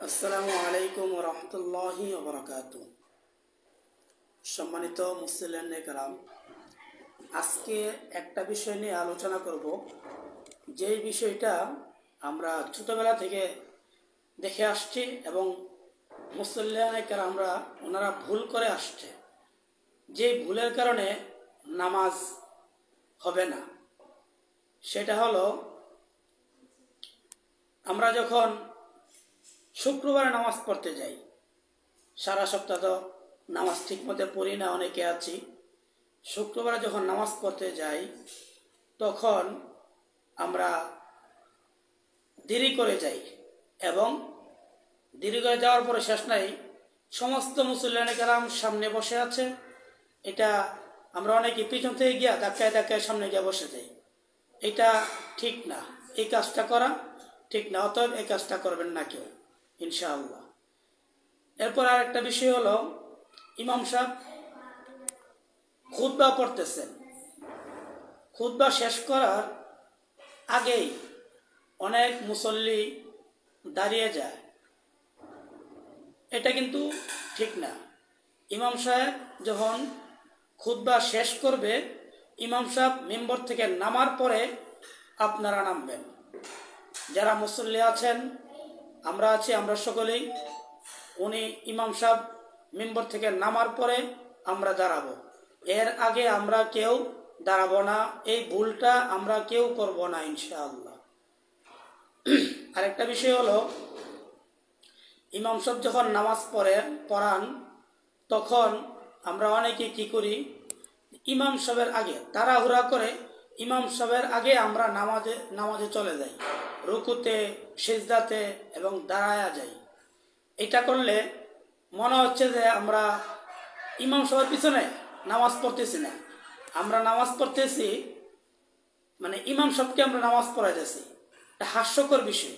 আসসালামু আলাইকুম ওয়া রাহমাতুল্লাহি ওয়া বারাকাতুহু। সম্মানিত মুসলিম কেরাম, আজকে একটা বিষয় নিয়ে আলোচনা করব, যেই বিষয়টা আমরা ছোটবেলা থেকে দেখে আসছি এবং মুসলিম কেরামরা ওনারা ভুল করে আসছে। যে ভুলের কারণে নামাজ হবে না, সেটা হলো আমরা যখন শুক্রবারে নামাজ পড়তে যাই, সারা সপ্তাহ তো নামাজ ঠিক মতো পড়ি না, অনেকে আছি। শুক্রবারে যখন নামাজ পড়তে যাই তখন আমরা দেরি করে যাই এবং দেরি করে যাওয়ার পরে শেষ নাই, সমস্ত মুসল্লিয়ানে কেরাম সামনে বসে আছে। এটা আমরা অনেকে পিছন থেকে গিয়া ধাক্কায় ধাক্কায় সামনে গিয়ে বসে যাই। এটা ঠিক না, এই কাজটা করা ঠিক না। অতএব এই কাজটা করবেন না কেউ, ইনশাআল্লাহ। এরপর আর একটা বিষয় হলো, ইমাম সাহেব খুতবা পড়তেছেন, খুতবা শেষ করার আগেই অনেক মুসল্লি দাঁড়িয়ে যায়। এটা কিন্তু ঠিক না। ইমাম সাহেব যখন খুতবা শেষ করবে, ইমাম সাহেব মিম্বর থেকে নামার পরে আপনারা নামবেন। যারা মুসল্লি আছেন, আমরা আছি, আমরা সকলেই, উনি ইমাম সাহেব মিম্বর থেকে নামার পরে আমরা দাঁড়াবো। এর আগে আমরা কেউ দাঁড়াবো না। এই ভুলটা আমরা কেউ করব না, ইনশাআল্লাহ। আরেকটা বিষয় হলো, ইমাম সাহেব যখন নামাজ পড়ান তখন আমরা অনেকে কি করি, ইমাম সাহেবের আগে তাড়াহুড়া করে ইমাম সাহেবের আগে আমরা নামাজে চলে যাই, রুকুতে, সিজদাতে এবং দাঁড়ায়া যাই। এটা করলে মনে হচ্ছে যে আমরা ইমাম সাহেবের পিছনে নামাজ পড়তেছি না, আমরা নামাজ পড়তেছি, মানে ইমাম সাহেবকে আমরা নামাজ পড়াইতেছি। এটা হাস্যকর বিষয়।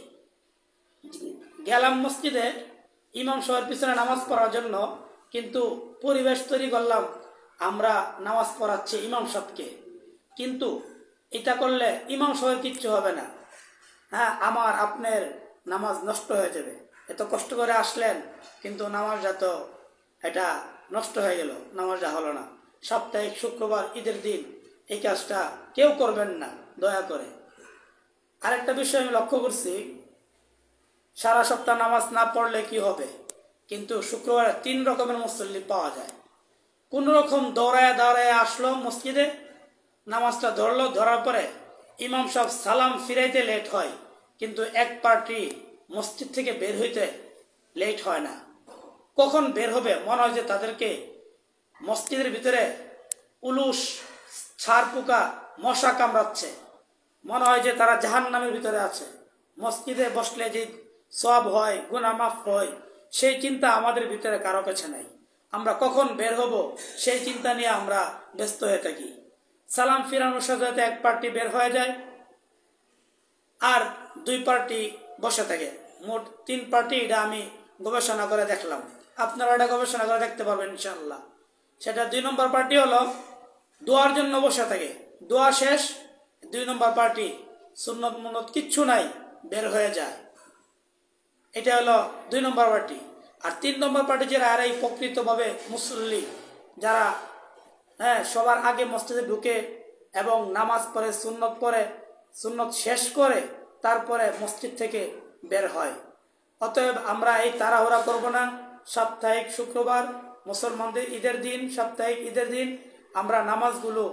গেলাম মসজিদে ইমাম সাহেবের পিছনে নামাজ পড়ার জন্য, কিন্তু পরিবেশ তৈরি করলাম আমরা নামাজ পড়াচ্ছি ইমাম সাহেবকে। কিন্তু এটা করলে ইমাম সাহেবের কিচ্ছু হবে না, হ্যাঁ, আমার আপনার নামাজ নষ্ট হয়ে যাবে। এত কষ্ট করে আসলেন কিন্তু নামাজটা তো এটা নষ্ট হয়ে গেল, নামাজটা হলো না। সাপ্তাহিক শুক্রবার, ঈদের দিন এই কাজটা কেউ করবেন না, দয়া করে। আরেকটা বিষয় আমি লক্ষ্য করছি, সারা সপ্তাহ নামাজ না পড়লে কি হবে, কিন্তু শুক্রবারে 3 রকমের মুসল্লি পাওয়া যায়। কোন রকম দৌড়ায় আসলো মসজিদে, নামাজটা ধরলো, ধরার পরে ইমাম সাহেব সালাম ফিরাইতে লেট হয়, কিন্তু এক পার্টি মসজিদ থেকে বের হইতে লেট হয় না। কখন বের হবে মনে হয় যে তাদেরকে মসজিদের ভিতরে উলুস, ছাড় পোকা, মশা কামড়াচ্ছে, মনে হয় যে তারা জাহান্নামের ভিতরে আছে। মসজিদে বসলে যে সওয়াব হয়, গুনাহ মাফ হয়, সেই চিন্তা আমাদের ভিতরে কারো কাছে নাই। আমরা কখন বের হব সেই চিন্তা নিয়ে আমরা ব্যস্ত হয়ে থাকি। সালাম ফিরানোর সাথে এক পার্টি বের হয়ে যায় আর 2 পার্টি বসে থাকে, মোট 3 পার্টি। এটা আমি গবেষণা করে দেখলাম, আপনারা এটা গবেষণা করে দেখতে পারবেন ইনশাআল্লাহ। সেটা 2 নম্বর পার্টি হলো দোয়ার জন্য বসে থাকে, দোয়া শেষ, 2 নম্বর পার্টি সুন্নত মুন্নত কিচ্ছু নাই, বের হয়ে যায়। এটা হলো 2 নম্বর পার্টি। আর 3 নম্বর পার্টি যারা আর এই প্রকৃতভাবে মুসল্লি, যারা সবার আগে মসজিদে ঢুকে এবং নামাজ পড়ে, সুন্নত শেষ করে তারপরে মসজিদ থেকে বের হয়। অতএব আমরা এই তাড়াহুড়া করব না। সাপ্তাহিক শুক্রবার, মুসলমানদের ঈদের দিন, সাপ্তাহিক ঈদের দিন আমরা নামাজগুলো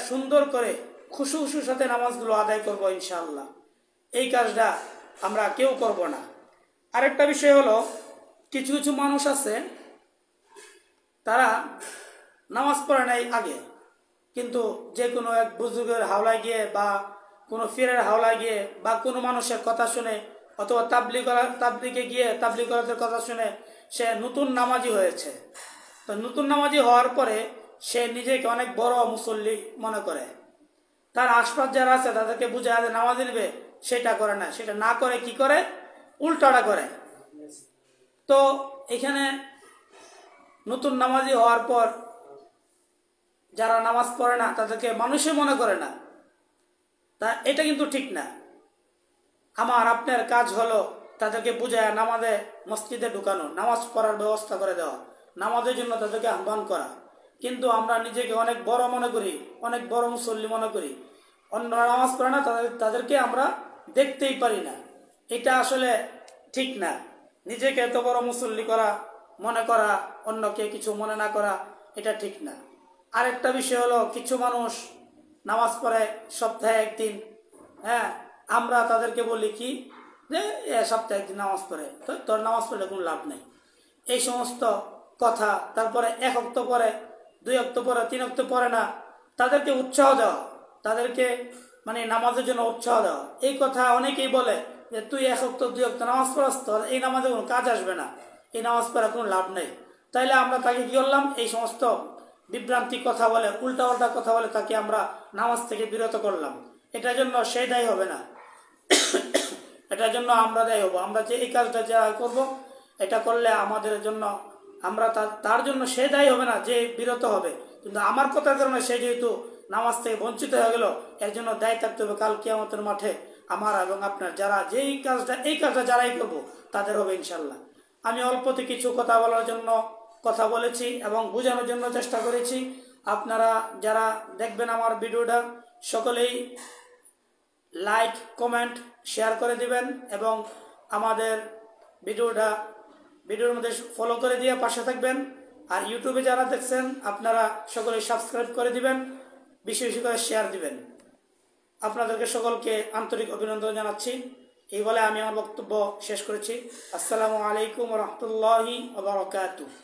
সুন্দর করে খুশুর সাথে নামাজগুলো আদায় করব ইনশাআল্লাহ। এই কাজটা আমরা কেউ করব না। আরেকটা বিষয় হলো, কিছু কিছু মানুষ আছে তারা নামাজ পড়ে নাই আগে, কিন্তু যে কোনো এক বুজুর্গের হাওলায় গিয়ে বা কোনো ফিরের হাওলায় গিয়ে বা কোনো মানুষের কথা শুনে অথবা তাবলিগে গিয়ে তাবলিগের কথা শুনে সে নতুন নামাজি হয়েছে। তো নতুন নামাজি হওয়ার পরে সে নিজেকে অনেক বড় মুসল্লি মনে করে। তার আশপাশ যারা আছে তাদেরকে বুঝায় নামাজি নেবে, সেটা করে না। সেটা না করে কি করে, উল্টাটা করে। তো এখানে নতুন নামাজি হওয়ার পর যারা নামাজ পড়ে না তাদেরকে মানুষে মনে করে না, তা এটা কিন্তু ঠিক না। আমার আপনার কাজ হলো তাদেরকে বুঝায় নামাজে মসজিদে ঢুকানো, নামাজ পড়ার ব্যবস্থা করে দেওয়া, নামাজের জন্য তাদেরকে আহ্বান করা। কিন্তু আমরা নিজেকে অনেক বড় মনে করি, অনেক বড় মুসল্লি মনে করি, অন্যরা নামাজ পড়ে না তাদেরকে আমরা দেখতেই পারি না। এটা আসলে ঠিক না। নিজেকে এত বড় মুসল্লি করা, মনে করা, অন্যকে কিছু মনে না করা, এটা ঠিক না। আরেকটা বিষয় হলো, কিছু মানুষ নামাজ পড়ে সপ্তাহে একদিন, হ্যাঁ, আমরা তাদেরকে বলি কি যে সপ্তাহে একদিন নামাজ পড়ে, তো তোর নামাজ পড়লে কোনো লাভ নেই, এই সমস্ত কথা। তারপরে 1 ওয়াক্ত পরে, 2 ওয়াক্ত পরে, 3 ওয়াক্ত পরে না, তাদেরকে উৎসাহ দেওয়া, তাদেরকে মানে নামাজের জন্য উৎসাহ দেওয়া। এই কথা অনেকেই বলে যে তুই 1 ওয়াক্ত 2 ওয়াক্ত নামাজ পড়াস, তোর এই নামাজে কোনো কাজ আসবে না, এই নামাজ পড়ার কোনো লাভ নেই। তাইলে আমরা তাকে কি করলাম, এই সমস্ত বিভ্রান্তি কথা বলে, উল্টাপাল্টা কথা বলে তাকে আমরা নামাজ থেকে বিরত করলাম। এটার জন্য সে দায়ী হবে না, এটার জন্য আমরা দায়ী হবো। আমরা যে এই কাজটা যা করব, এটা করলে আমাদের জন্য, আমরা তার জন্য সে দায়ী হবে না, যে বিরত হবে। কিন্তু আমার কথার কারণে সে যেহেতু নামাজ থেকে বঞ্চিত হয়ে গেল, এর জন্য দায়ী থাকতে হবে কাল কিয়ামতের মাঠে আমার এবং আপনার। যারা এই কাজটা যারাই করবো তাদের হবে ইনশাল্লাহ। আমি অল্পতে কিছু কথা বলার জন্য কথা বলেছি এবং বোঝানোর জন্য চেষ্টা করেছি। আপনারা যারা দেখবেন আমার ভিডিওটা, সকলেই লাইক, কমেন্ট, শেয়ার করে দিবেন এবং আমাদের ভিডিওর মধ্যে ফলো করে দিয়ে পাশে থাকবেন। আর ইউটিউবে যারা দেখছেন আপনারা সকলে সাবস্ক্রাইব করে দিবেন, বেশি বেশি করে শেয়ার দিবেন। আপনাদেরকে সকলকে আন্তরিক অভিনন্দন জানাচ্ছি। এই বলে আমি আমার বক্তব্য শেষ করেছি। আসসালামু আলাইকুম ওয়া রাহমাতুল্লাহি ওয়া বারাকাতুহু।